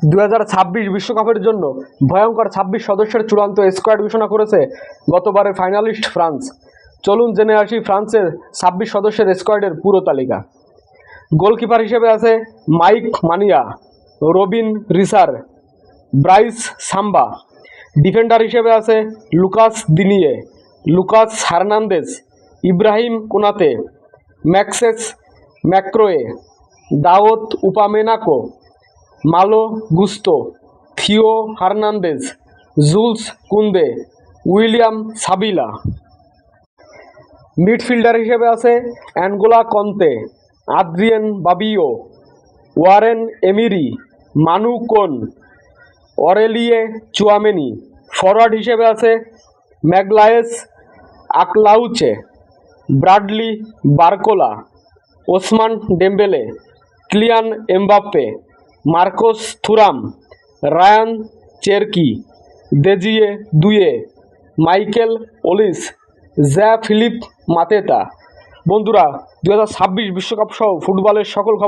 2026 বিশ্বকাপের জন্য ভয়ঙ্কর 26 সদস্যের চূড়ান্ত স্কোয়াড ঘোষণা করেছে গতবারের ফাইনালিস্ট ফ্রান্স। চলুন জেনে আসি ফ্রান্সের 26 সদস্যের স্কোয়াডের পুরো তালিকা। গোলকিপার হিসেবে আছে মাইক মানিয়া, রবিন রিসার, ব্রাইস সাম্বা। ডিফেন্ডার হিসেবে আছে লুকাস দিনিয়ে, লুকাস হার্নান্দেজ, ইব্রাহিম কোনাতে, ম্যাক্সেস ম্যাক্রোয়ে, দাওদ উপামেনাকো, মালো গুস্তো, Theo Hernandez, joules Kunde, William সাবিলা। মিডফিল্ডার হিসেবে আছে অ্যানগোলা কন্তে, আদ্রিয়েন বাবিও, ওয়ারেন এমিরি, মানু কোন, অরেলিয়ে চুয়ামেনি। ফরওয়ার্ড হিসেবে আছে Maghnes Akliouche, Bradley Barcola, Ousmane Dembele, Kylian Mbappe, Marcus Thuram, Rayan Cherki, Desire Doue, Michael ওলিস, জ্যা ফিলিপ মাতেতা। বন্ধুরা, 2026 বিশ্বকাপ সহ ফুটবলের সকল খবর